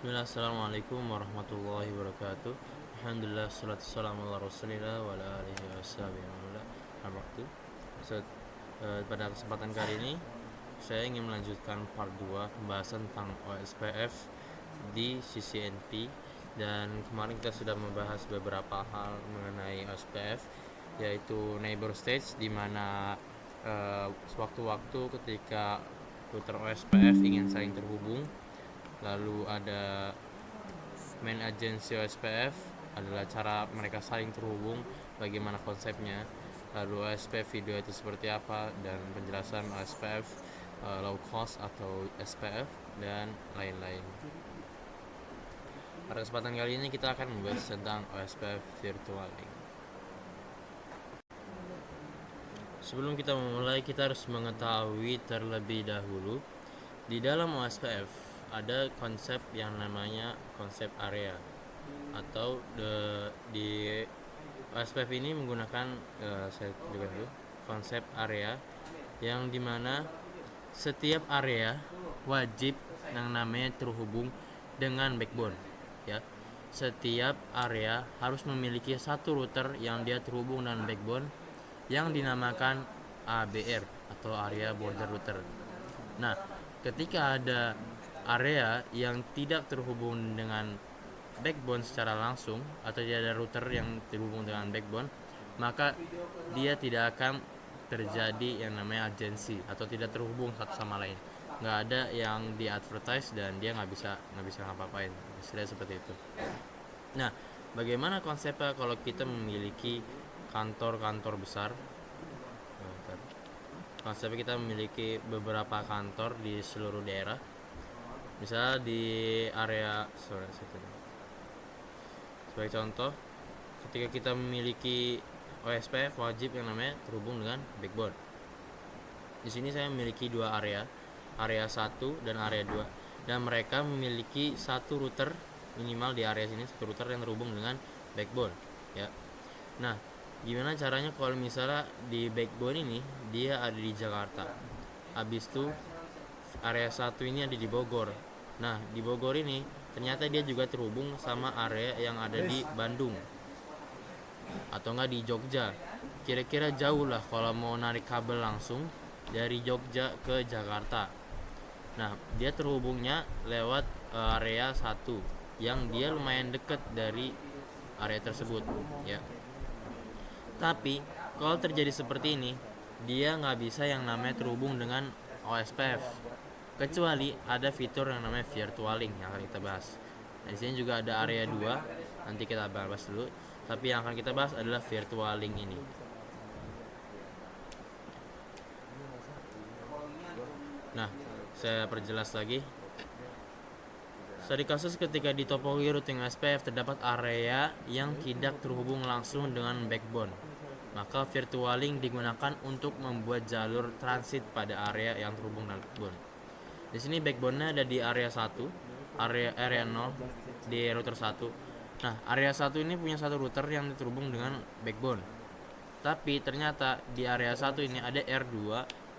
Bismillah, assalamualaikum warahmatullahi wabarakatuh. Alhamdulillah, salatu wassalamu ala rasulillah wa ala alihi wa sahbihi wa ala wabarakatuh. Pada kesempatan kali ini saya ingin melanjutkan part 2 pembahasan tentang OSPF di CCNP. Dan kemarin kita sudah membahas beberapa hal mengenai OSPF, yaitu neighbor states, di mana sewaktu-waktu ketika router OSPF ingin saling terhubung. Lalu ada main agency OSPF, adalah cara mereka saling terhubung, bagaimana konsepnya. Lalu OSPF video itu seperti apa, dan penjelasan OSPF low cost atau SPF, dan lain-lain. Pada kesempatan kali ini kita akan membahas tentang OSPF virtual link. Sebelum kita memulai, kita harus mengetahui terlebih dahulu, di dalam OSPF ada konsep yang namanya konsep area, atau di OSPF ini menggunakan saya juga dulu konsep area, yang dimana setiap area wajib yang namanya terhubung dengan backbone, ya. Setiap area harus memiliki satu router yang dia terhubung dengan backbone, yang dinamakan ABR atau area border router. Nah, ketika ada area yang tidak terhubung dengan backbone secara langsung, atau tidak ada router yang terhubung dengan backbone, maka dia tidak akan terjadi yang namanya agency, atau tidak terhubung satu sama lain. Nggak ada yang di advertise dan dia nggak bisa ngapa-ngapain, istilah seperti itu. Nah, bagaimana konsepnya kalau kita memiliki kantor-kantor besar? Konsepnya kita memiliki beberapa kantor di seluruh daerah. Misalnya di area sebagai contoh, ketika kita memiliki OSPF, wajib yang namanya terhubung dengan backbone. Di sini saya memiliki dua area 1 dan area 2, dan mereka memiliki satu router minimal di area sini, satu router yang terhubung dengan backbone, ya. Nah, gimana caranya kalau misalnya di backbone ini dia ada di Jakarta, habis itu area 1 ini ada di Bogor. Nah, di Bogor ini ternyata dia juga terhubung sama area yang ada di Bandung atau enggak di Jogja. Kira-kira jauh lah kalau mau narik kabel langsung dari Jogja ke Jakarta. Nah, dia terhubungnya lewat area 1 yang dia lumayan dekat dari area tersebut, ya. Tapi kalau terjadi seperti ini, dia nggak bisa yang namanya terhubung dengan OSPF, kecuali ada fitur yang namanya virtual link yang akan kita bahas. Nah, di sini juga ada area 2, nanti kita bahas dulu. Tapi yang akan kita bahas adalah virtual link ini. Nah, saya perjelas lagi. Studi kasus ketika di topografi routing SPF terdapat area yang tidak terhubung langsung dengan backbone, maka virtual link digunakan untuk membuat jalur transit pada area yang terhubung dengan backbone. Di sini backbone-nya ada di area 1, area 0 di router 1. Nah, area 1 ini punya satu router yang terhubung dengan backbone. Tapi ternyata di area 1 ini ada R2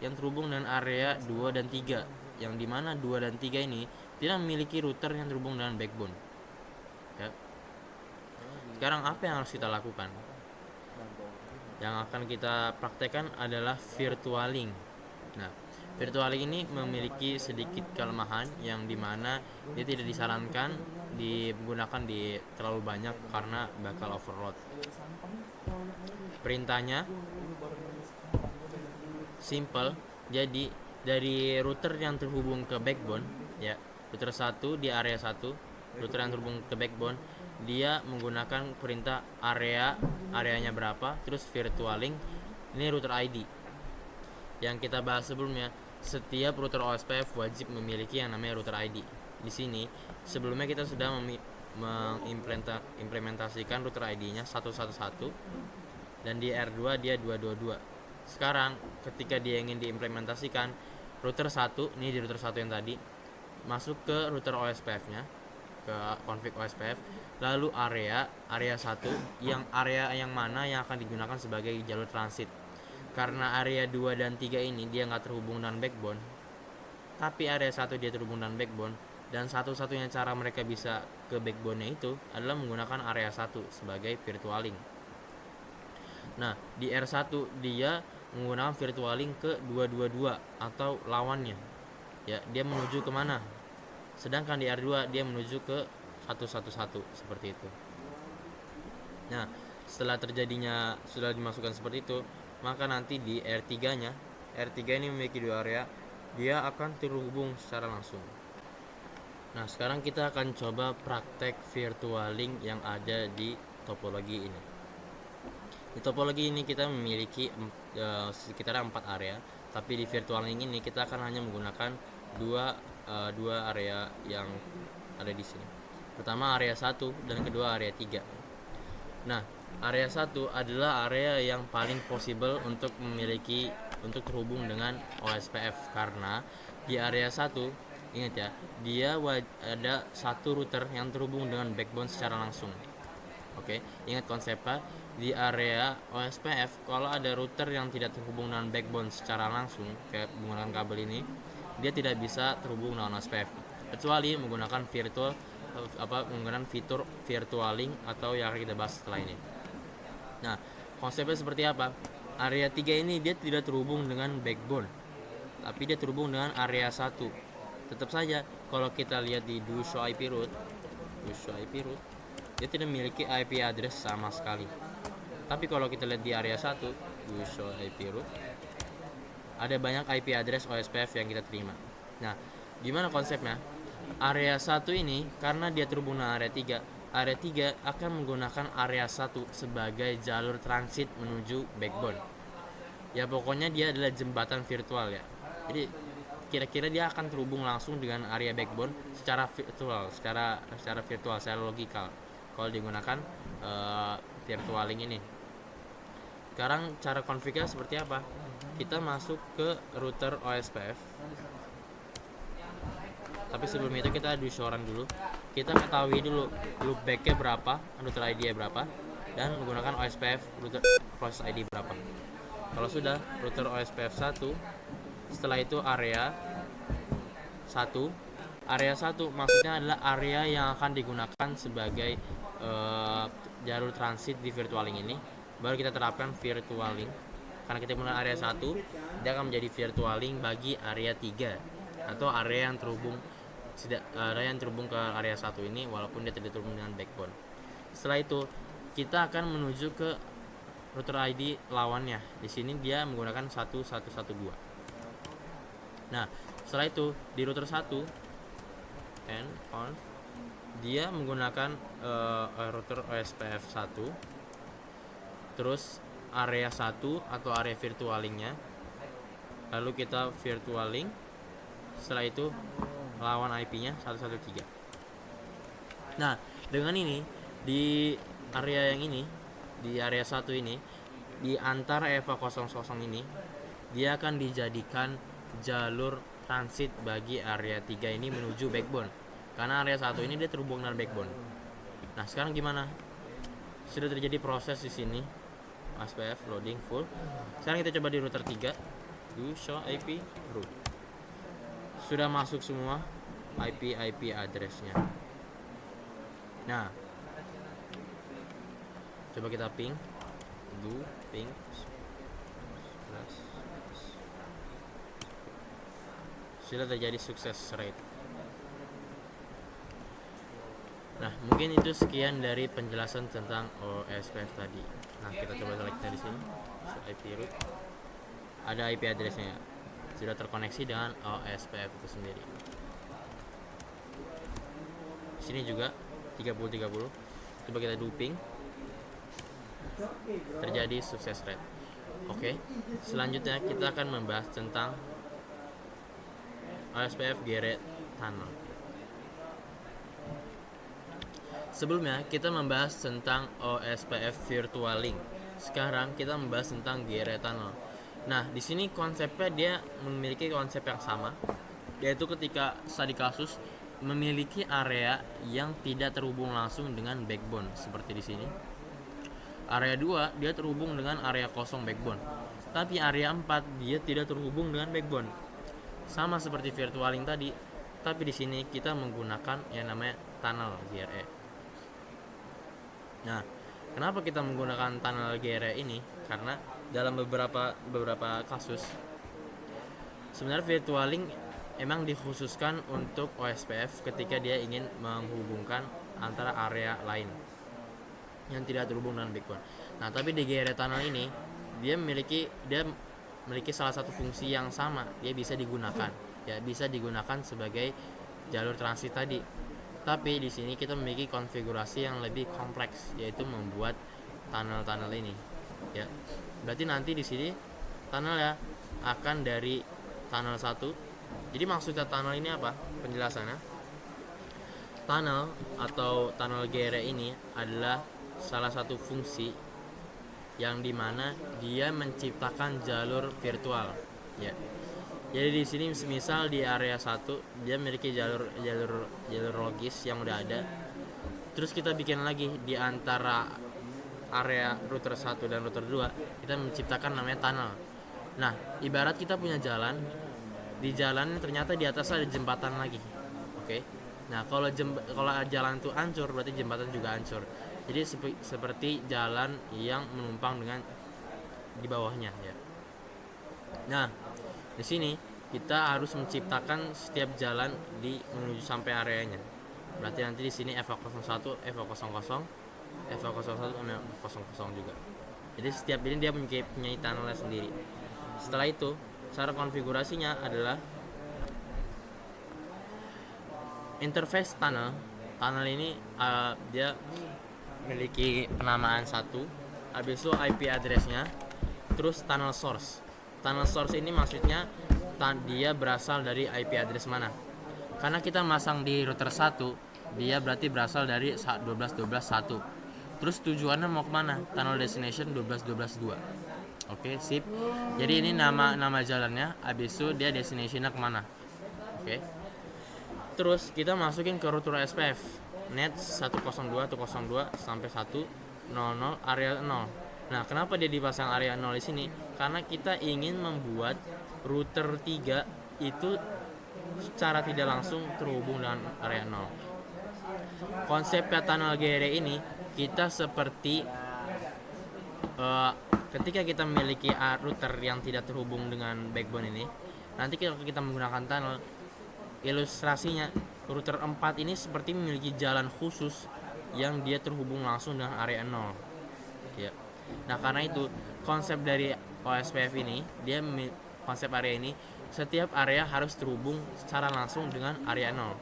yang terhubung dengan area 2 dan 3, yang dimana 2 dan 3 ini tidak memiliki router yang terhubung dengan backbone, ya. Sekarang apa yang harus kita lakukan? Yang akan kita praktekkan adalah virtual link. Nah, virtual link ini memiliki sedikit kelemahan, yang dimana dia tidak disarankan digunakan di terlalu banyak karena bakal overload. Perintahnya simple. Jadi dari router yang terhubung ke backbone, ya, router 1 di area 1, router yang terhubung ke backbone, dia menggunakan perintah areanya berapa, terus virtual link, ini router ID. Yang kita bahas sebelumnya, setiap router OSPF wajib memiliki yang namanya router ID. Di sini sebelumnya kita sudah mengimplementasikan router ID-nya 111, dan di R2 dia 222. Sekarang ketika dia ingin diimplementasikan router 1, ini di router 1 yang tadi, masuk ke router OSPF-nya, ke config OSPF, lalu area 1, yang area yang mana yang akan digunakan sebagai jalur transit. Karena area 2 dan 3 ini dia nggak terhubung dengan backbone, tapi area 1 dia terhubung dengan backbone, Dan satu-satunya cara mereka bisa ke backbone-nya itu adalah menggunakan area 1 sebagai virtual link. Nah, di R1 dia menggunakan virtual link ke 222 atau lawannya. Ya, dia menuju kemana? Sedangkan di R2 dia menuju ke 111 seperti itu. Nah, setelah sudah dimasukkan seperti itu, maka nanti di R3-nya, R3 ini memiliki dua area, dia akan terhubung secara langsung. Nah, sekarang kita akan coba praktek virtual link yang ada di topologi ini. Di topologi ini kita memiliki sekitar 4 area, tapi di virtual link ini kita akan hanya menggunakan dua area yang ada di sini. Pertama area 1 dan kedua area 3. Nah, area 1 adalah area yang paling possible untuk terhubung dengan OSPF, karena di area 1 ingat ya, dia ada satu router yang terhubung dengan backbone secara langsung. Oke, ingat konsepnya, di area OSPF kalau ada router yang tidak terhubung dengan backbone secara langsung kayak menggunakan kabel ini, dia tidak bisa terhubung dengan OSPF kecuali menggunakan fitur virtual link atau yang kita bahas setelah ini. Nah, konsepnya seperti apa? Area 3 ini dia tidak terhubung dengan backbone, tapi dia terhubung dengan area 1. Tetap saja kalau kita lihat di do show IP route, dia tidak memiliki IP address sama sekali. Tapi kalau kita lihat di area 1, do show IP route, ada banyak IP address OSPF yang kita terima. Nah, gimana konsepnya? Area 1 ini karena dia terhubung dengan area 3 akan menggunakan area 1 sebagai jalur transit menuju backbone. Ya pokoknya dia adalah jembatan virtual ya. Jadi kira-kira dia akan terhubung langsung dengan area backbone secara logikal kalau digunakan virtual link ini. Sekarang cara configure seperti apa? Kita masuk ke router OSPF. Tapi sebelum itu kita do show run dulu. Kita ketahui dulu loopback-nya berapa, router ID-nya berapa, dan menggunakan OSPF router process ID berapa. Kalau sudah, router OSPF 1, setelah itu area 1 maksudnya adalah area yang akan digunakan sebagai jalur transit di virtual link ini. Baru kita terapkan virtual link. Karena kita menggunakan area 1, dia akan menjadi virtual link bagi area 3 atau area yang terhubung ke area 1 ini walaupun dia tidak terhubung dengan backbone. Setelah itu kita akan menuju ke router ID lawannya. Di sini dia menggunakan 1112. Nah, setelah itu di router 1 and on dia menggunakan router OSPF 1, terus area 1 atau area virtual linknya, lalu kita virtual link. Setelah itu lawan IP-nya 113. Nah, dengan ini di area yang ini, di area 1 ini, di antara EVA 00 ini, dia akan dijadikan jalur transit bagi area 3 ini menuju backbone. Karena area 1 ini dia terhubung dengan backbone. Nah, sekarang gimana? Sudah terjadi proses di sini. OSPF loading full. Sekarang kita coba di router 3. Do show IP route. Sudah masuk semua IP address-nya. Nah, coba kita ping. Do ping. Sudah terjadi sukses rate. Nah, mungkin itu sekian dari penjelasan tentang OSPF tadi. Nah, kita coba select dari sini. IP route. Ada IP address-nya. Sudah terkoneksi dengan OSPF itu sendiri. Sini juga 30. Coba kita do ping. Terjadi sukses rate. Oke. Selanjutnya kita akan membahas tentang OSPF Geret Tunnel. Sebelumnya kita membahas tentang OSPF Virtual Link. Sekarang kita membahas tentang Geret Tunnel. Nah, di sini konsepnya dia memiliki konsep yang sama, yaitu ketika studi kasus memiliki area yang tidak terhubung langsung dengan backbone seperti di sini. Area 2 dia terhubung dengan area kosong backbone. Tapi area 4 dia tidak terhubung dengan backbone. Sama seperti virtual link tadi, tapi di sini kita menggunakan yang namanya tunnel GRE. Nah, kenapa kita menggunakan tunnel GRE ini? Karena dalam beberapa kasus sebenarnya virtual link emang dikhususkan untuk OSPF ketika dia ingin menghubungkan antara area lain yang tidak terhubung dengan backbone. Nah, tapi di GRE tunnel ini dia memiliki salah satu fungsi yang sama. Dia bisa digunakan sebagai jalur transit tadi. Tapi di sini kita memiliki konfigurasi yang lebih kompleks, yaitu membuat tunnel ini. Ya. Berarti nanti di sini tunnel ya akan dari tunnel 1. Jadi maksudnya tunnel ini apa? Penjelasannya. Tunnel atau tunnel GRE ini adalah salah satu fungsi yang dimana dia menciptakan jalur virtual. Ya. Jadi di sini misal di area 1 dia memiliki jalur logis yang udah ada. Terus kita bikin lagi di antara area router 1 dan router 2, kita menciptakan namanya tunnel. Nah, ibarat kita punya jalan, di jalan ternyata di atas ada jembatan lagi. Oke. Nah, kalau jalan itu hancur, berarti jembatan juga hancur. Jadi seperti jalan yang menumpang dengan di bawahnya ya. Nah, di sini kita harus menciptakan setiap jalan menuju sampai areanya. Berarti nanti di sini FA01, FA00, FA01, FA00 juga. Jadi setiap ini dia mempunyai tunnelnya sendiri. Setelah itu, cara konfigurasinya adalah interface tunnel. Tunnel ini dia memiliki penamaan 1, habis itu IP address-nya, terus tunnel source. Tunnel source ini maksudnya dia berasal dari IP address mana. Karena kita masang di router 1, dia berarti berasal dari 12.12.1. Terus tujuannya mau kemana? Tunnel destination 12.12.2. Oke, sip. Jadi ini nama jalannya, habis itu dia destination-nya kemana. Oke. Terus kita masukin ke router SPF net 102.102 sampai 100 area 0. Nah, kenapa dia dipasang area 0 di sini? Karena kita ingin membuat router 3 itu secara tidak langsung terhubung dengan area 0. Konsep tunnel GRE ini kita seperti ketika kita memiliki router yang tidak terhubung dengan backbone ini, nanti kalau kita menggunakan tunnel, ilustrasinya router 4 ini seperti memiliki jalan khusus yang dia terhubung langsung dengan area 0 ya. Nah, karena itu konsep dari OSPF ini, konsep area ini, setiap area harus terhubung secara langsung dengan area 0.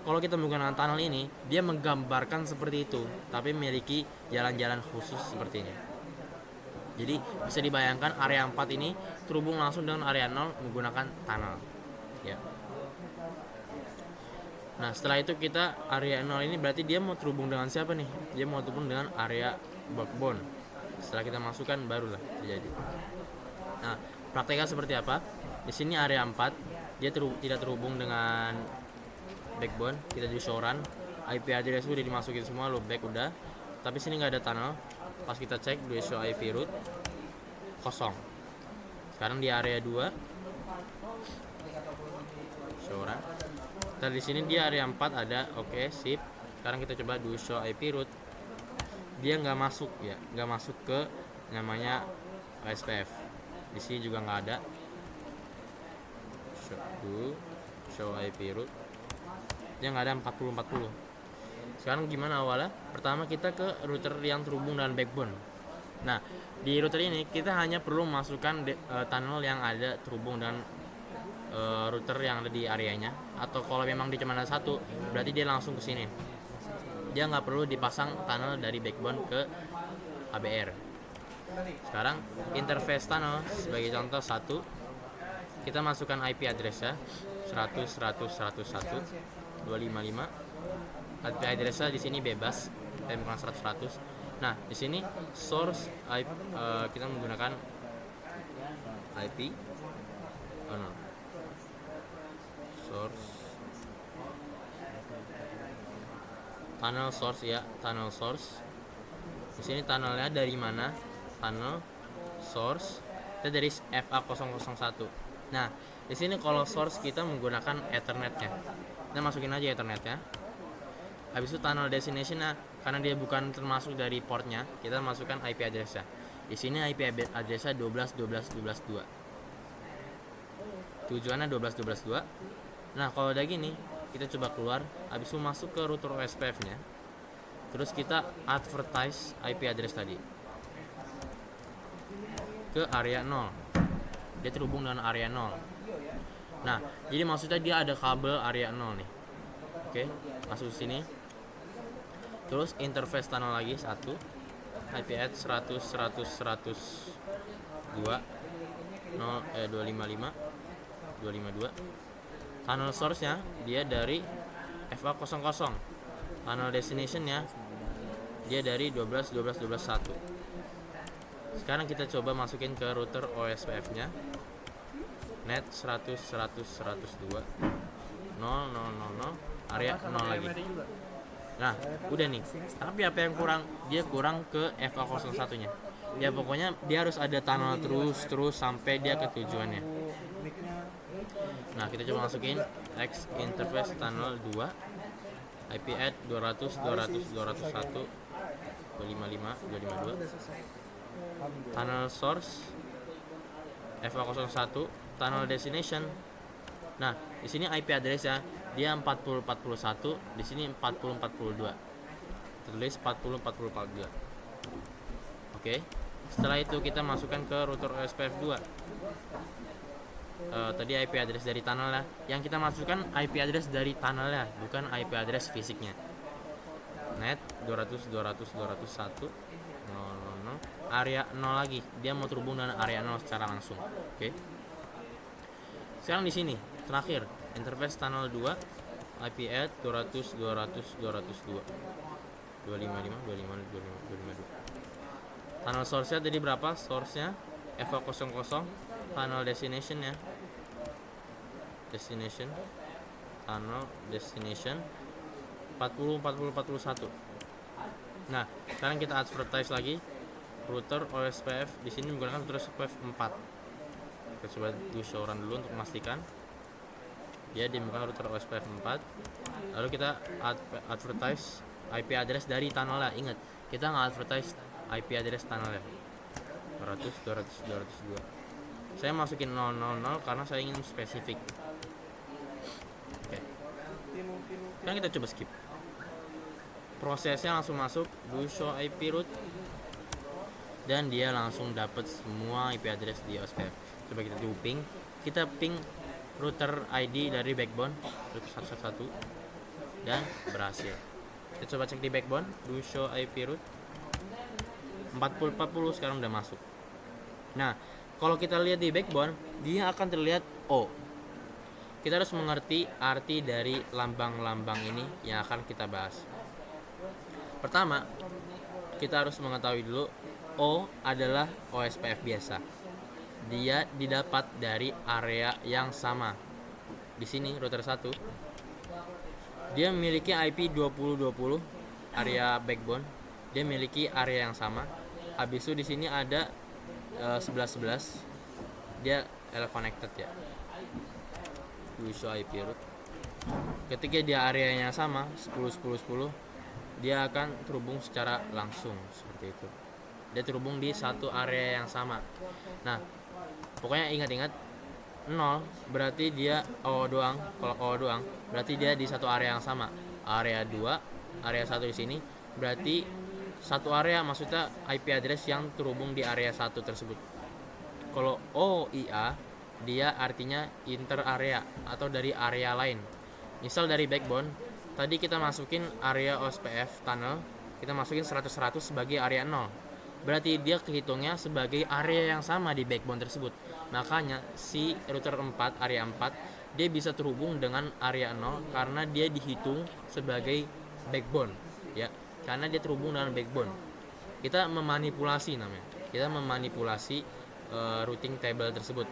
Kalau kita menggunakan tunnel ini, dia menggambarkan seperti itu, tapi memiliki jalan-jalan khusus seperti ini. Jadi bisa dibayangkan area 4 ini terhubung langsung dengan area 0 menggunakan tunnel ya. Nah, setelah itu kita area 0 ini berarti dia mau terhubung dengan siapa nih? Dia mau terhubung dengan area backbone. Setelah kita masukkan barulah terjadi. Nah, prakteknya seperti apa? Di sini area 4 dia tidak terhubung dengan backbone. Kita di show run, IP address udah dimasukin semua, loopback udah. Tapi sini nggak ada tunnel. Pas kita cek do show IP root kosong. Sekarang di area 2 show run. Di sini dia area 4 ada, oke, sip. Sekarang kita coba do show IP root. Dia nggak masuk ya, nggak masuk ke namanya OSPF. Di sini juga nggak ada. Show IP root. Dia nggak ada 40. Sekarang gimana awalnya? Pertama kita ke router yang terhubung dengan backbone. Nah, di router ini kita hanya perlu memasukkan tunnel yang ada terhubung dengan router yang ada di areanya, atau kalau memang dia cuma ada satu, berarti dia langsung ke sini. Dia nggak perlu dipasang tunnel dari backbone ke ABR. Sekarang interface tunnel sebagai contoh 1, kita masukkan IP address ya 100.100.101.255. IP address di sini bebas, bukan 100. Nah, di sini source IP, kita menggunakan IP source tunnel source ya, tunnel source. Di sini tunnelnya dari mana? Tunnel source itu dari FA001. Nah, di sini kalau source kita menggunakan Ethernetnya. Kita masukin aja Ethernetnya. Habis itu tunnel destination-nya, karena dia bukan termasuk dari portnya, kita masukkan IP address-nya. Di sini IP address-nya 12.12.12.2. Tujuannya 12.12.2. Nah, kalau udah gini, kita coba keluar, habis itu masuk ke router OSPF-nya. Terus kita advertise IP address tadi ke area 0. Dia terhubung dengan area 0. Nah, jadi maksudnya dia ada kabel area 0 nih. Oke, masuk sini. Terus interface tunnel lagi 1, IP add 100 100 100 2 255 252. Tunnel source-nya dia dari FA00. Tunnel destination-nya dia dari 12 12 12 1. Sekarang kita coba masukin ke router OSPF-nya. Net 100 100 102 0 0 0 0 area 0 lagi. Nah, udah nih. Tapi apa yang kurang? Dia kurang ke FA01-nya. Ya pokoknya dia harus ada tunnel terus sampai dia ke tujuannya. Nah, kita coba masukin X interface tunnel 2 IP add 200 200 201 255 252. Tunnel source FA01, tunnel destination. Nah, di sini IP address-nya dia 4041, di sini 4042. Tertulis 404042. Oke. Setelah itu kita masukkan ke router OSPF 2. Tadi IP address dari tunnelnya. Yang kita masukkan IP address dari tunnelnya, bukan IP address fisiknya. Net 200 200 201 000 area 0 lagi. Dia mau terhubung dengan area 0 secara langsung. Oke. Sekarang di sini terakhir interface tunnel 2 IP add 200 200 202 255 255 252. Tunnel source-nya tadi berapa? Source-nya FA00. Tunnel destination-nya tunnel destination 40 40 41. Nah, sekarang kita advertise lagi router OSPF. Di sini menggunakan router OSPF 4. Kita coba do show run dulu untuk memastikan dia menggunakan router OSPF 4. Lalu kita advertise IP address dari tunnelnya. Ingat, kita nggak advertise IP address tunnelnya. 200 200 202. Saya masukin 000 karena saya ingin spesifik. Oke. Sekarang kita coba skip. Prosesnya langsung masuk do show IP route dan dia langsung dapat semua IP address di OSPF. Coba kita ping. Kita ping router ID dari backbone 111 dan berhasil. Kita coba cek di backbone do show IP route 4040 sekarang udah masuk. Nah, kalau kita lihat di backbone, dia akan terlihat O. Kita harus mengerti arti dari lambang-lambang ini yang akan kita bahas. Pertama, kita harus mengetahui dulu O adalah OSPF biasa. Dia didapat dari area yang sama. Di sini router 1 dia memiliki IP 2020 area backbone. Dia memiliki area yang sama. Habis itu di sini ada 1111. Dia L connected ya. Show IP route. Ketika dia areanya sama 10 10 10, dia akan terhubung secara langsung seperti itu. Dia terhubung di satu area yang sama. Nah, pokoknya ingat-ingat 0 berarti dia O doang. Kalau O doang berarti dia di satu area yang sama. Area 2, area 1 di sini berarti satu area, maksudnya IP address yang terhubung di area 1 tersebut. Kalau OIA dia artinya inter area atau dari area lain. Misal dari backbone tadi kita masukin area OSPF tunnel, kita masukin 100 sebagai area 0. Berarti dia kehitungnya sebagai area yang sama di backbone tersebut. Makanya si router 4 area 4 dia bisa terhubung dengan area 0 karena dia dihitung sebagai backbone ya. Karena dia terhubung dengan backbone. Kita memanipulasi namanya. Kita memanipulasi routing table tersebut.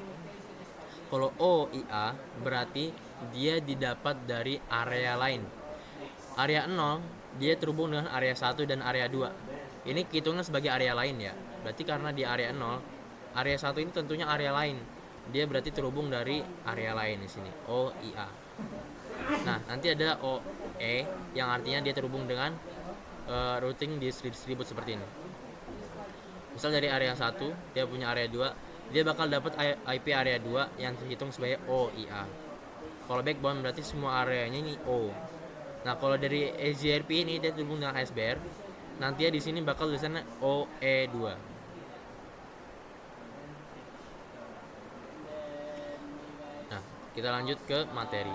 Kalau OIA berarti dia didapat dari area lain. Area 0 dia terhubung dengan area 1 dan area 2. Ini hitungnya sebagai area lain ya. Berarti karena di area 0, area 1 ini tentunya area lain. Dia berarti terhubung dari area lain di sini. OIA. Nah, nanti ada OE yang artinya dia terhubung dengan routing distribut seperti ini. Misal dari area 1 dia punya area 2, dia bakal dapat IP area 2 yang terhitung sebagai OIA. Kalau backbone berarti semua areanya ini O. Nah, kalau dari EGRP ini dia terhubung dengan SBR, nanti ya di sini bakal tulisannya OE2. Nah, kita lanjut ke materi.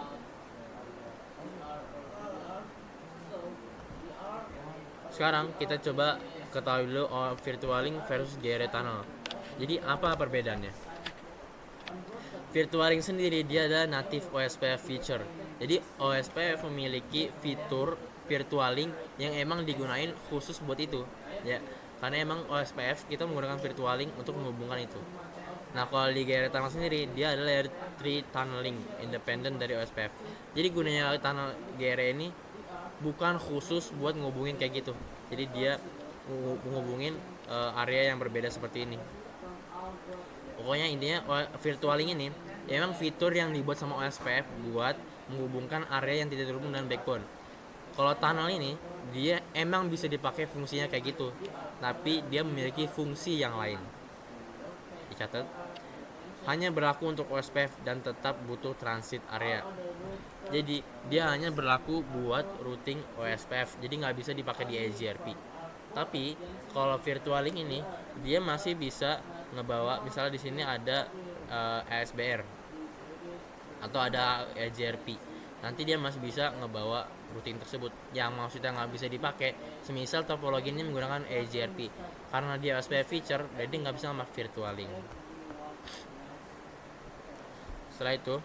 Sekarang kita coba ketahui dulu virtualing versus GR tunnel. Jadi apa perbedaannya? Virtualing sendiri dia ada native OSPF feature. Jadi OSPF memiliki fitur virtualing yang emang digunain khusus buat itu, ya. Karena emang OSPF kita menggunakan virtualing untuk menghubungkan itu. Nah, kalau di GR tunnel sendiri dia adalah layer 3 tunneling independen dari OSPF. Jadi gunanya tunnel GR ini bukan khusus buat ngehubungin kayak gitu. Jadi dia menghubungin area yang berbeda seperti ini. Pokoknya intinya virtualing ini ya memang fitur yang dibuat sama OSPF buat menghubungkan area yang tidak terhubung dengan backbone. Kalau tunnel ini dia emang bisa dipakai fungsinya kayak gitu, tapi dia memiliki fungsi yang lain. Dicatat, hanya berlaku untuk OSPF dan tetap butuh transit area. Jadi dia hanya berlaku buat routing OSPF, jadi nggak bisa dipakai di EGRP. Tapi kalau virtualing ini dia masih bisa ngebawa, misalnya di sini ada ASBR atau ada EGRP, nanti dia masih bisa ngebawa routing tersebut. Yang maksudnya nggak bisa dipakai, semisal topologi ini menggunakan EGRP, karena dia OSPF feature, jadi nggak bisa sama virtualing. Setelah itu,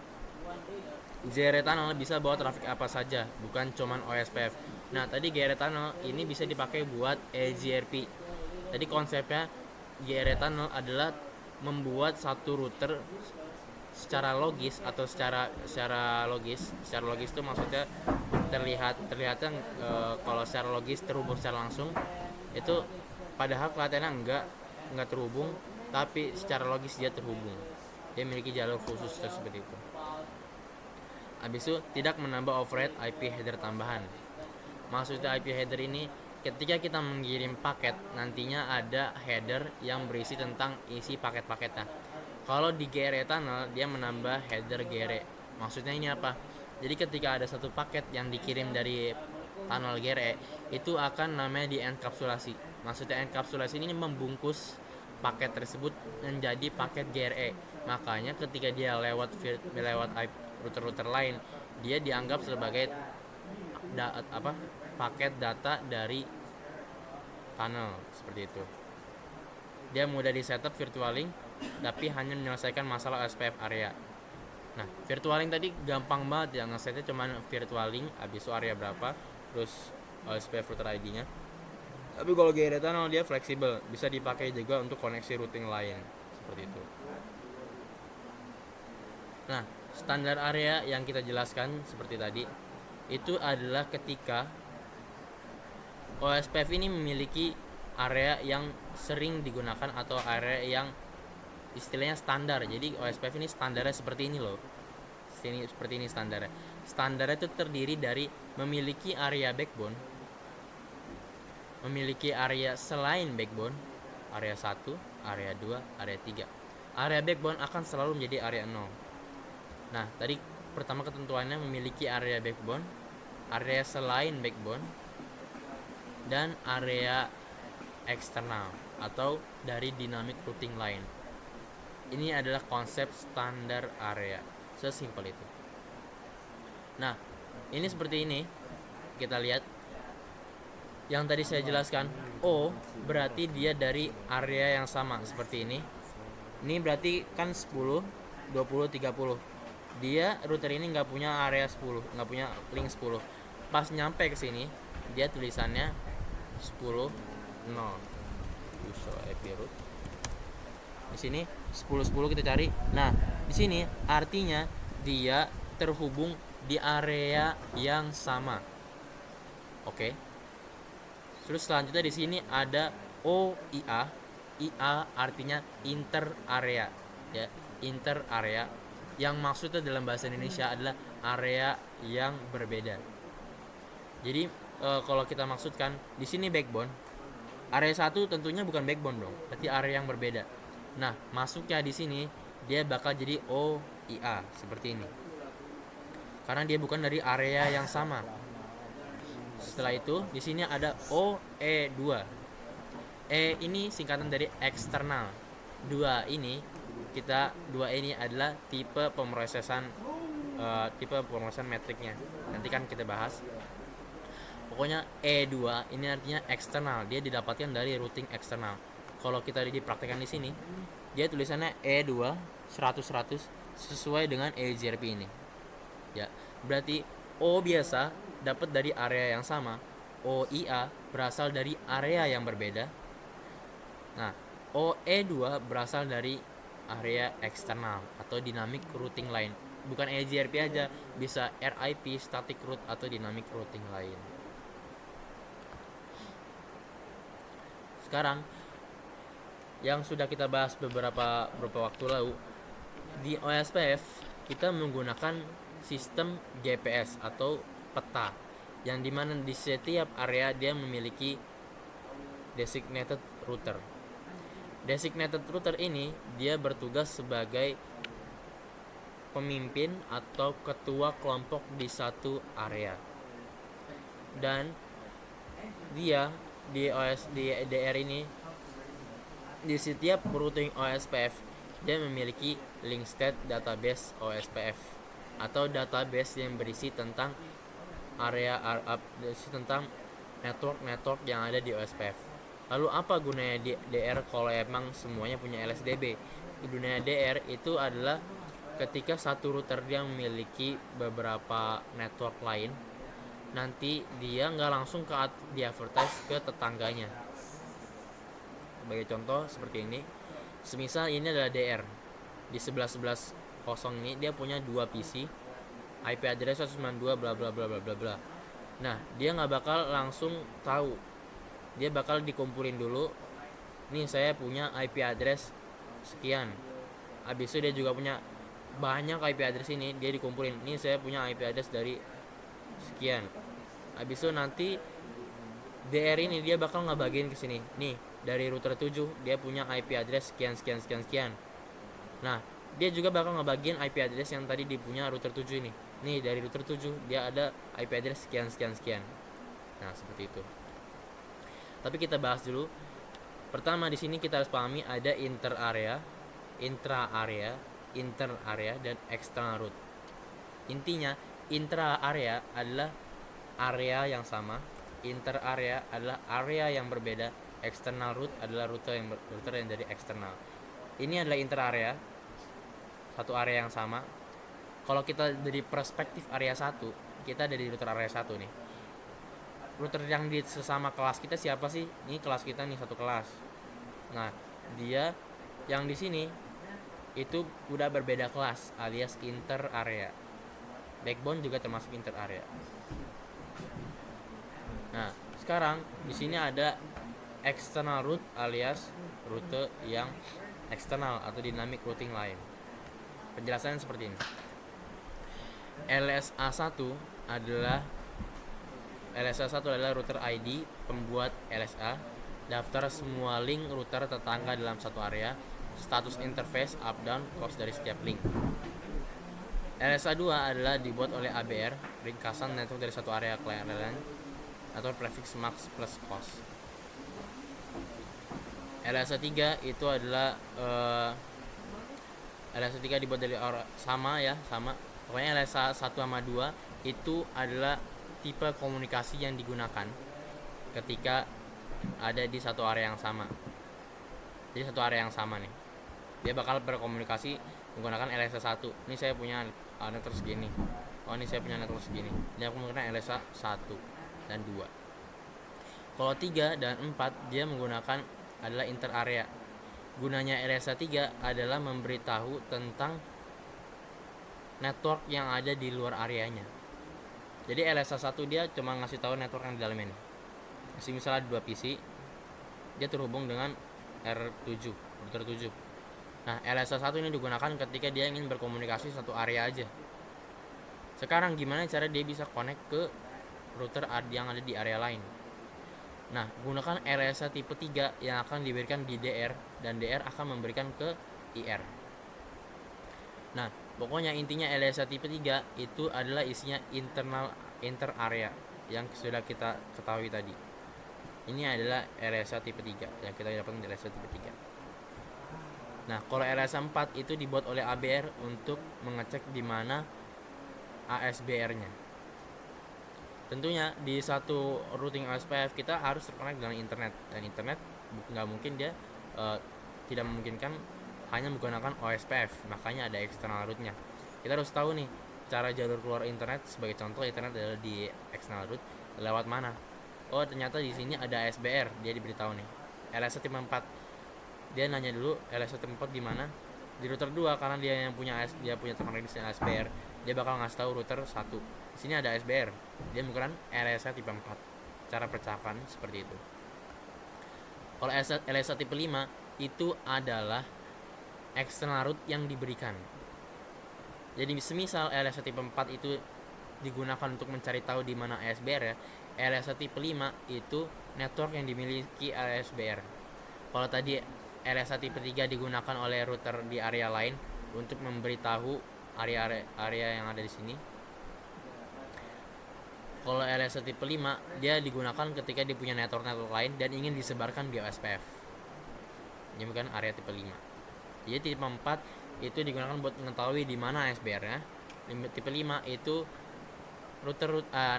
GR tunnel bisa bawa traffic apa saja, bukan cuman OSPF. Nah, tadi GR tunnel ini bisa dipakai buat EGRP. Tadi konsepnya GR tunnel adalah membuat satu router secara logis atau secara logis itu maksudnya terlihatnya kalau secara logis terhubung secara langsung, itu padahal kelihatannya enggak terhubung, tapi secara logis dia terhubung. Dia memiliki jalur khusus seperti itu. Habis itu tidak menambah overhead IP header tambahan. Maksudnya IP header ini ketika kita mengirim paket, nantinya ada header yang berisi tentang isi paket-paketnya. Kalau di GRE tunnel dia menambah header GRE. Maksudnya ini apa? Jadi ketika ada satu paket yang dikirim dari tunnel GRE, itu akan namanya dienkapsulasi. Maksudnya enkapsulasi ini membungkus paket tersebut menjadi paket GRE. Makanya ketika dia lewat router-router lain, dia dianggap sebagai paket data dari tunnel seperti itu. Dia mudah di setup virtualing, tapi hanya menyelesaikan masalah OSPF area. Nah, virtualing tadi gampang banget ya, ngesetnya cuma virtualing, habis itu area berapa, terus OSPF router ID-nya. Tapi kalau GR tunnel dia fleksibel, bisa dipakai juga untuk koneksi routing lain seperti itu. Nah, standar area yang kita jelaskan seperti tadi itu adalah ketika OSPF ini memiliki area yang sering digunakan atau area yang istilahnya standar. Jadi OSPF ini standarnya seperti ini loh. Seperti ini standarnya. Standarnya itu terdiri dari memiliki area backbone, memiliki area selain backbone, area 1, area 2, area 3. Area backbone akan selalu menjadi area 0. Nah, tadi pertama ketentuannya memiliki area backbone, area selain backbone, dan area eksternal atau dari dynamic routing line. Ini adalah konsep standar area. Sesimpel itu. Nah, ini seperti ini. Kita lihat. Yang tadi saya jelaskan, O berarti dia dari area yang sama seperti ini. Ini berarti kan 10, 20, 30. Dia router ini nggak punya area 10, nggak punya link 10. Pas nyampe ke sini, dia tulisannya 10, 0. User IP root. Di sini 10 10 kita cari. Nah, di sini artinya dia terhubung di area yang sama. Oke. Terus selanjutnya di sini ada OIA. IA artinya inter area, ya, inter area. Yang maksudnya dalam bahasa Indonesia adalah area yang berbeda. Jadi kalau kita maksudkan di sini backbone, area 1 tentunya bukan backbone dong, berarti area yang berbeda. Nah, masuknya di sini dia bakal jadi OIA seperti ini. Karena dia bukan dari area yang sama. Setelah itu, di sini ada OE2. E ini singkatan dari eksternal. 2 ini adalah tipe pemrosesan metriknya. Nanti kan kita bahas. Pokoknya E2 ini artinya eksternal, dia didapatkan dari routing eksternal. Kalau kita dipraktekkan di sini, dia tulisannya E2 100 sesuai dengan EGRP ini. Ya, berarti O biasa dapat dari area yang sama, OIA berasal dari area yang berbeda. Nah, OE2 berasal dari area eksternal atau dynamic routing line. Bukan EGRP aja, bisa RIP, static route atau dynamic routing line. Sekarang yang sudah kita bahas beberapa waktu lalu, di OSPF kita menggunakan sistem GPS atau peta, yang dimana di setiap area dia memiliki designated router. Designated router ini dia bertugas sebagai pemimpin atau ketua kelompok di satu area, dan dia di DR ini, di setiap routing OSPF dia memiliki link state database OSPF atau database yang berisi tentang tentang network yang ada di OSPF. Lalu apa gunanya DR kalau emang semuanya punya LSDB? Gunanya DR itu adalah ketika satu router dia memiliki beberapa network lain, nanti dia nggak langsung di advertise ke tetangganya. Sebagai contoh seperti ini, semisal ini adalah DR, di 11.11.0 ini dia punya 2 PC, IP address 192 bla bla bla bla bla bla. Nah, dia nggak bakal langsung tahu, dia bakal dikumpulin dulu. Nih, saya punya IP address sekian. Habis itu dia juga punya banyak IP address ini, dia dikumpulin. Nih, saya punya IP address dari sekian. Habis itu nanti DR ini dia bakal ngebagiin ke sini. Nih, dari router 7 dia punya IP address sekian. Nah, dia juga bakal ngebagiin IP address yang tadi dipunya router 7 ini. Nih, dari router 7 dia ada IP address sekian. Nah, seperti itu. Tapi kita bahas dulu. Pertama di sini kita harus pahami ada inter area, intra area, inter area, dan external route. Intinya, intra area adalah area yang sama, inter area adalah area yang berbeda, external route adalah router yang dari eksternal. Ini adalah inter area, satu area yang sama. Kalau kita dari perspektif area 1, kita dari router area 1 nih. Router yang di sesama kelas kita siapa sih? Ini kelas kita nih, satu kelas. Nah, dia yang di sini itu udah berbeda kelas, alias inter area. Backbone juga termasuk inter area. Nah, sekarang di sini ada external route alias rute yang eksternal atau dynamic routing line. Penjelasannya seperti ini. LSA1 adalah router ID pembuat LSA, daftar semua link router tetangga dalam satu area, status interface up down cost dari setiap link. LSA2 adalah dibuat oleh ABR, ringkasan network dari satu area client LAN atau prefix max plus cost. LSA3 itu adalah LSA3 dibuat dari sama. Pokoknya LSA 1 sama 2 itu adalah tipe komunikasi yang digunakan ketika ada di satu area yang sama. Jadi satu area yang sama nih, dia bakal berkomunikasi menggunakan LSA 1. Ini saya punya network segini. Oh, ini saya punya network segini. Dia menggunakan LSA 1 dan 2. Kalau 3 dan 4 dia menggunakan adalah inter area. Gunanya LSA 3 adalah memberitahu tentang network yang ada di luar areanya. Jadi LSA 1 dia cuma ngasih tahu network yang di dalamnya nih. Misalnya 2 PC, dia terhubung dengan R7, router 7. Nah, LSA 1 ini digunakan ketika dia ingin berkomunikasi satu area aja. Sekarang gimana cara dia bisa connect ke router yang ada di area lain? Nah, gunakan RSA tipe 3 yang akan diberikan di DR, dan DR akan memberikan ke IR. Nah, pokoknya intinya LSA tipe 3 itu adalah isinya inter area yang sudah kita ketahui tadi. Ini adalah LSA tipe 3 yang kita dapatkan dari LSA tipe 3. Nah, kalau LSA 4 itu dibuat oleh ABR untuk mengecek di mana ASBR-nya. Tentunya di satu routing OSPF kita harus terkonek dengan internet, dan internet nggak mungkin dia tidak memungkinkan hanya menggunakan OSPF, makanya ada external route-nya. Kita harus tahu nih cara jalur keluar internet. Sebagai contoh, internet adalah di external route lewat mana. Oh, ternyata di sini ada ASBR, dia diberitahu nih LSA tipe 4. Dia nanya dulu LSA tipe 4 di mana, di router 2, karena dia yang punya terkonek di ASBR. Dia bakal ngasih tahu router 1, di sini ada ASBR, dia menggunakan LSA tipe 4. Cara percakapan seperti itu. Kalau LSA tipe 5 itu adalah external route yang diberikan. Jadi semisal LSA tipe 4 itu digunakan untuk mencari tahu di mana ASBR ya, LSA tipe 5 itu network yang dimiliki ASBR. Kalau tadi LSA tipe 3 digunakan oleh router di area lain untuk memberitahu area yang ada di sini. Kalau LSA tipe 5 dia digunakan ketika dia punya network lain dan ingin disebarkan di OSPF. Ini bukan area tipe 5. Jadi tipe 4 itu digunakan buat mengetahui di mana ASBR-nya. Tipe 5 itu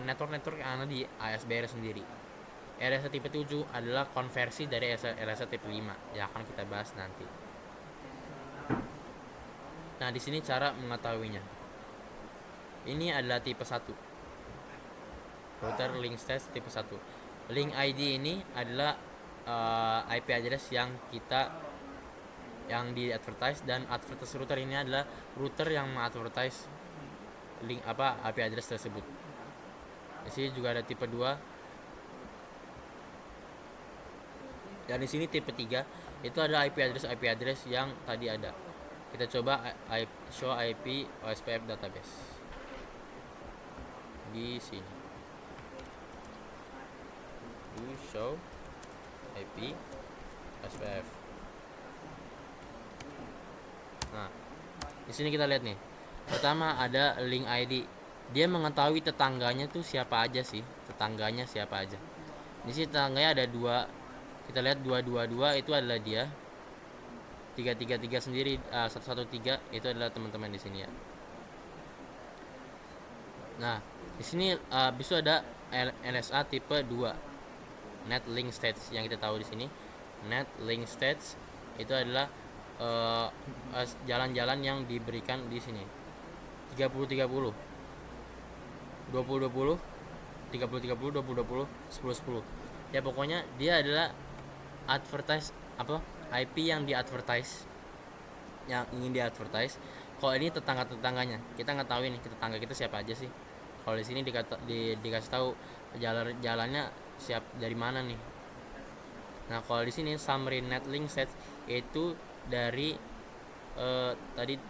network yang ada di ASBR sendiri. LSA tipe 7 adalah konversi dari LSA tipe 5 yang akan kita bahas nanti. Nah, di sini cara mengetahuinya. Ini adalah tipe 1. Router link stage tipe 1. Link ID ini adalah IP address yang di advertise, dan advertise router ini adalah router yang mengadvertise link IP address tersebut. Di sini juga ada tipe 2. Dan di sini tipe 3 itu ada IP address yang tadi ada. Kita coba show IP OSPF database. Di sini. Show IP OSPF. Nah, di sini kita lihat nih. Pertama ada link ID. Dia mengetahui tetangganya tuh siapa aja sih. Tetangganya siapa aja. Di sini tetangganya ada 2. Kita lihat 222 itu adalah dia. 333 sendiri, 113 itu adalah teman-teman di sini ya. Nah, di sini bisa ada LSA tipe 2. Net link stage yang kita tahu di sini. Net link stage itu adalah jalan-jalan yang diberikan di sini. 30-30, 20-20, 30-30, 20-20, 10-10. Ya pokoknya dia adalah advertise IP yang di-advertise, yang ingin di-advertise. Kalau ini tetangga-tetangganya, kita nggak tahu ini tetangga kita siapa aja sih. Kalau di sini dikasih tahu jalannya siap dari mana nih. Nah, kalau di sini summary net link set itu dari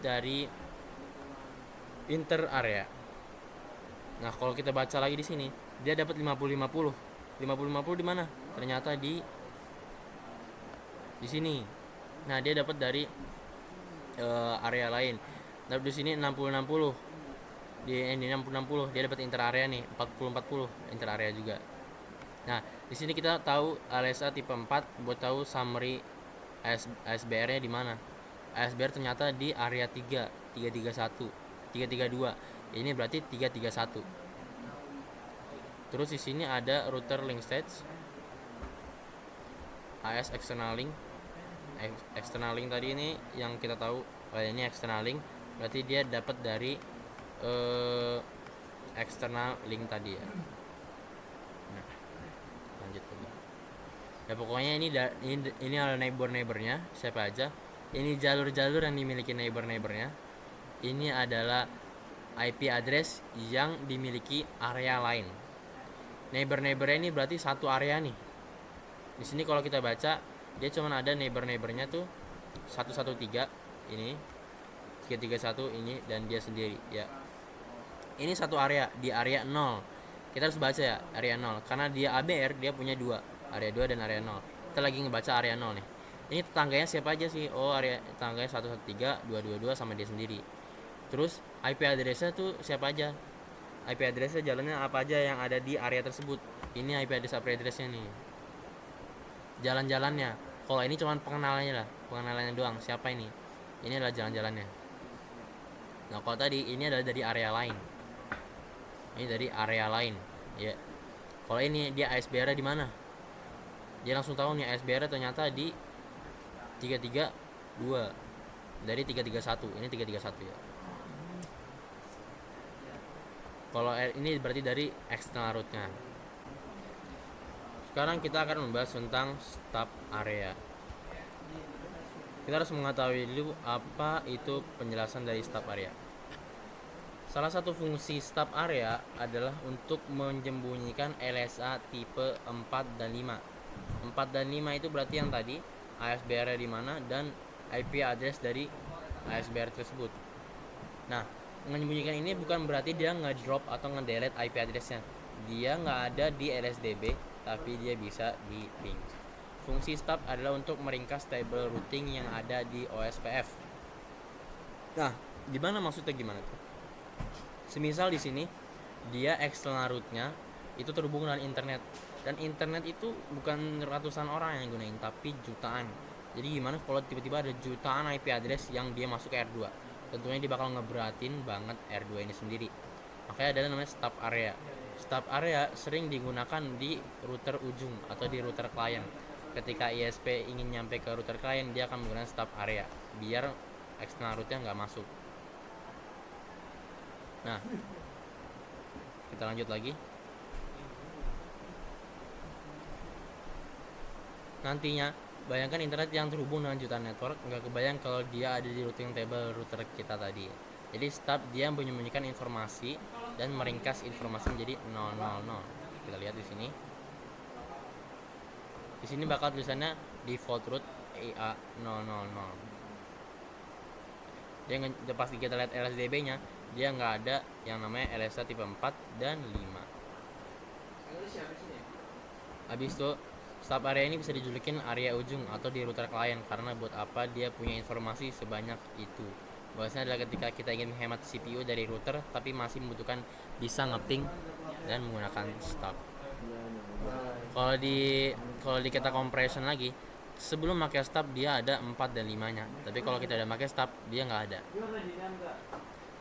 dari inter area. Nah, kalau kita baca lagi di sini, dia dapat 50-50. 50-50 di mana? Ternyata di sini. Nah, dia dapat dari area lain. Tapi di sini 60-60. Di ini 60-60 dia dapat inter area nih. 40-40 inter area juga. Nah, di sini kita tahu LSA tipe 4 buat tahu summary ASBR-nya di mana. ASBR ternyata di area 3, 331, 332. Ini berarti 331. Terus di sini ada router link stage. AS external link. External link tadi ini yang kita tahu, ini external link, berarti dia dapat dari external link tadi ya. Nah, lanjut lagi. Ya pokoknya ini adalah neighbornya siapa aja. Ini jalur-jalur yang dimiliki neighbornya. Ini adalah IP address yang dimiliki area lain. Neighbornya ini berarti satu area nih. Di sini kalau kita baca, dia cuma ada neighbornya tuh 113 ini, 331 ini, dan dia sendiri ya. ini satu area, di area 0. Kita harus baca ya area 0 karena dia ABR, dia punya dua, area 2 dan area 0. Kita lagi ngebaca area 0 nih. Ini tetangganya siapa aja sih? Oh, area tetangganya 113, 222 sama dia sendiri. Terus IP address-nya tuh siapa aja? IP address-nya jalannya apa aja yang ada di area tersebut. Ini IP address-nya nih. Jalan-jalannya. Kalau ini cuma pengenalannya lah, pengenalannya doang. Siapa ini? Ini adalah jalan-jalannya. Nah, kalau tadi ini adalah dari area lain. Ini dari area lain, ya. Kalau ini dia ASBR di mana? Dia langsung tahu nih ASBR ternyata di 332 dari 331. Ini 331 ya. Kalau ini berarti dari external route-nya. Sekarang kita akan membahas tentang stop area. Kita harus mengetahui dulu apa itu penjelasan dari stop area. Salah satu fungsi stop area adalah untuk menyembunyikan LSA tipe 4 dan 5. 4 dan 5 itu berarti yang tadi ASBR di mana dan IP address dari ASBR tersebut. Nah, menyembunyikan ini bukan berarti dia nge-drop atau nge-delete IP address-nya. Dia nggak ada di LSDB, tapi dia bisa di ping. Fungsi stop adalah untuk meringkas table routing yang ada di OSPF. Nah, gimana maksudnya gimana tuh? Semisal di sini dia external route-nya itu terhubung dengan internet, dan internet itu bukan ratusan orang yang gunain tapi jutaan. Jadi gimana kalau tiba-tiba ada jutaan IP address yang dia masuk ke R2? Tentunya dia bakal ngeberatin banget R2 ini sendiri. Makanya ada namanya stop area. Stop area sering digunakan di router ujung atau di router klien. Ketika ISP ingin nyampe ke router klien, dia akan menggunakan stop area biar external route-nya nggak masuk. Nah, kita lanjut lagi. Nantinya, bayangkan internet yang terhubung dengan jutaan network, nggak kebayang kalau dia ada di routing table router kita tadi. Jadi stop dia menyembunyikan informasi dan meringkas informasi menjadi 000. Kita lihat di sini. Di sini bakal tulisannya default route EA 000. Dia pasti kita lihat LSDB-nya, dia nggak ada yang namanya LSA tipe 4 dan 5. Habis itu stop area ini bisa dijulukin area ujung atau di router klien karena buat apa dia punya informasi sebanyak itu. Bahasanya adalah ketika kita ingin menghemat CPU dari router tapi masih membutuhkan bisa ngeping dan menggunakan stop. Kalau di kita compression lagi, sebelum pakai stop dia ada 4 dan 5-nya. Tapi kalau kita udah pakai stop dia nggak ada.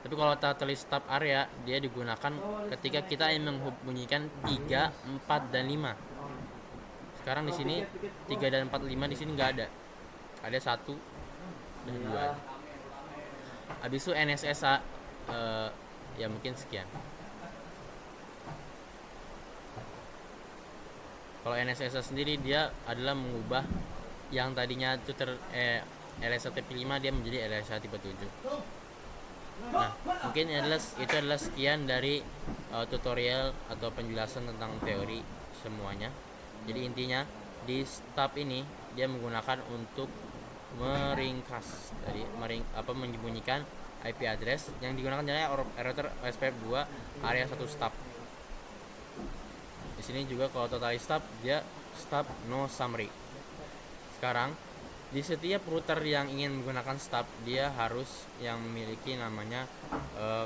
Tapi kalau kita tulis stop area, dia digunakan ketika kita ingin membunyikan 3, 4 dan 5. Sekarang di sini 3 dan 4, 5 di sini nggak ada. Ada 1 dan 2. Habis itu NSSA ya mungkin sekian. Kalau NSSA sendiri dia adalah mengubah yang tadinya itu LSA tipe 5 dia menjadi LSA tipe 7. Nah, mungkin itu adalah sekian dari tutorial atau penjelasan tentang teori semuanya. Jadi intinya di stop ini dia menggunakan untuk meringkas tadi menyembunyikan IP address yang digunakan adalah router OSPF 2 area 1 stop. Di sini juga kalau total stop dia stop no summary. Sekarang di setiap router yang ingin menggunakan stop dia harus yang memiliki namanya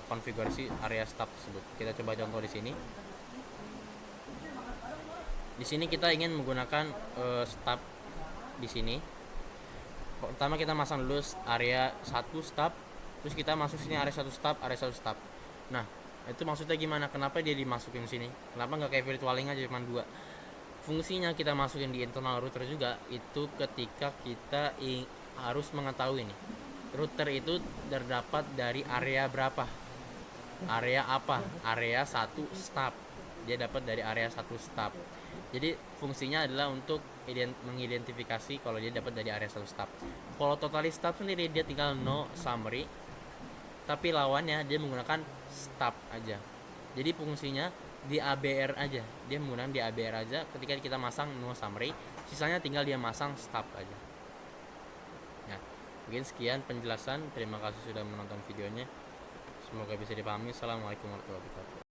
konfigurasi area stop tersebut. Kita coba contoh di sini. Di sini kita ingin menggunakan stop di sini. Pertama kita masang dulu area 1 stop, terus kita masuk sini area 1 stop, area 1 stop. Nah, itu maksudnya gimana? Kenapa dia dimasukin sini? Kenapa nggak kayak virtualing aja cuma 2? Fungsinya kita masukin di internal router juga itu ketika kita harus mengetahui nih router itu terdapat dari area berapa, area apa, area 1 stop, dia dapat dari area 1 stop. Jadi fungsinya adalah untuk mengidentifikasi kalau dia dapat dari area 1 stop. Kalau total stop sendiri dia tinggal no summary, tapi lawannya dia menggunakan stop aja. Jadi fungsinya di ABR aja, dia menggunakan di ABR aja. Ketika kita masang no summary, sisanya tinggal dia masang stop aja. Nah, mungkin sekian penjelasan. Terima kasih sudah menonton videonya. Semoga bisa dipahami. Assalamualaikum warahmatullahi wabarakatuh.